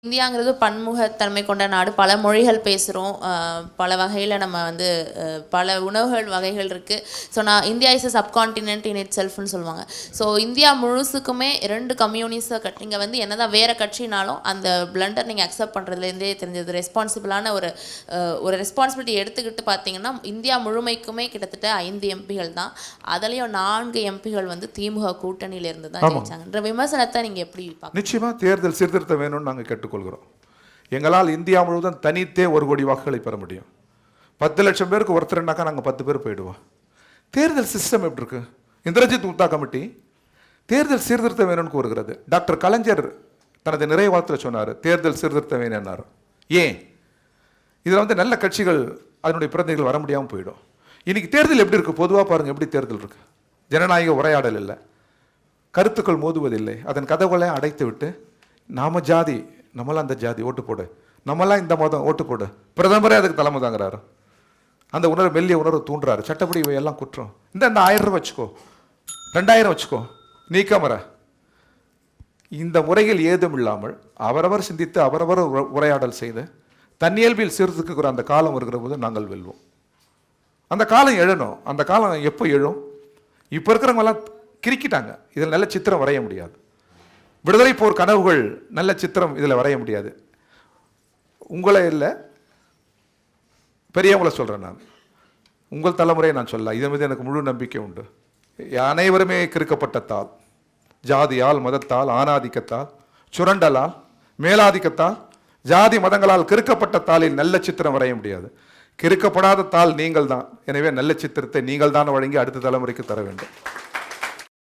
இந்தியாங்கிறது பன்முகத்தன்மை கொண்ட நாடு. பல மொழிகள் பேசுகிறோம். பல வகையில் நம்ம வந்து பல உணவுகள் வகைகள் இருக்குது. So India is a subcontinent in it செல்ஃப்னு சொல்லுவாங்க. ஸோ இந்தியா முழுசுக்குமே 2 கம்யூனிஸ்டை நீங்கள் வந்து என்னதான் வேறு கட்சினாலும் அந்த பிளண்டர் நீங்கள் அக்செப்ட் பண்ணுறதுலேருந்தே தெரிஞ்சது. ரெஸ்பான்சிபிளான ஒரு ரெஸ்பான்சிபிலிட்டி எடுத்துக்கிட்டு பார்த்தீங்கன்னா இந்தியா முழுமைக்குமே கிட்டத்தட்ட 5 எம்பிகள் தான். அதுலேயும் 4 எம்பிகள் வந்து திமுக கூட்டணியிலேருந்து தான் ஜெயிச்சாங்கன்ற விமர்சனத்தை நீங்கள் எப்படி பார்க்க? நிச்சயமாக தேர்தல் சீர்திருத்தம் வேணும்னு நாங்கள் கேட்டுக்கொள்கிறோம். எங்களால் இந்தியா முழுவதும் தனித்தே 1 கோடி வாக்குகளை பெற முடியும். 10 லட்சம் பேருக்கு ஒருத்தர்னாக்கா நாங்கள் 10 பேர் போயிடுவோம். தேர்தல் சிஸ்டம் எப்படி இருக்கு? இந்திரஜித் குப்தா கமிட்டி தேர்தல் சீர்திருத்தம் வேணும்னு கூறுகிறது. டாக்டர் கலைஞர் தனது நிறைவாளத்தில் சொன்னார் தேர்தல் சீர்திருத்தம் வேணும்னார். ஏன்? இதில் வந்து நல்ல கட்சிகள் அதனுடைய பிரதிநிதிகள் வர முடியாமல் போயிடும். இன்னைக்கு தேர்தல் எப்படி இருக்கு? பொதுவாக பாருங்கள் எப்படி தேர்தல் இருக்கு. ஜனநாயக உரையாடல் இல்லை, கருத்துக்கள் மோதுவதில்லை, அதன் கதவுகளை அடைத்து விட்டு நாம ஜாதி, நம்மளாம் அந்த ஜாதி ஓட்டு போடு, நம்மளாம் இந்த மதம் ஓட்டு போடு, பிரதமரே அதுக்கு தலைமை தாங்கிறாரு. அந்த உணர்வு மெல்லிய உணர்வு தூண்டுறாரு. சட்டப்படி இவையெல்லாம் குற்றம். இந்த 1000 ரூபாய் வச்சுக்கோ, 2000 வச்சுக்கோ, நீக்கமர. இந்த முறைகள் ஏதும் இல்லாமல் அவரவர் சிந்தித்து அவரவர் உரையாடல் செய்து தன்னியல்பில் சீர்திருத்துக்கிற அந்த காலம் வருகிற போது நாங்கள் வெல்வோம். அந்த காலம் எழணும். அந்த காலம் எப்போ எழும்? இப்போ இருக்கிறவங்கெல்லாம் கிரிக்கிட்டாங்க. இதில் நல்ல சித்திரம் வரைய முடியாது. விடுதலை போர் கனவுகள் நல்ல சித்திரம் இதில் வரைய முடியாது. உங்களை இல்லை, பெரியவங்களை சொல்கிறேன் நான். உங்கள் தலைமுறையை நான் சொல்ல, இதன் மீது எனக்கு முழு நம்பிக்கை உண்டு. அனைவருமே கிறுக்கப்பட்ட தாள், ஜாதியால், மதத்தால், ஆணாதிக்கத்தால், சுரண்டலால், மேலாதிக்கத்தால், ஜாதி மதங்களால் கிறுக்கப்பட்ட தாளில் நல்ல சித்திரம் வரைய முடியாது. கிறுக்கப்படாத தாள் நீங்கள் தான். எனவே நல்ல சித்திரத்தை நீங்கள் தான் வழங்கி அடுத்த தலைமுறைக்கு தர வேண்டும்.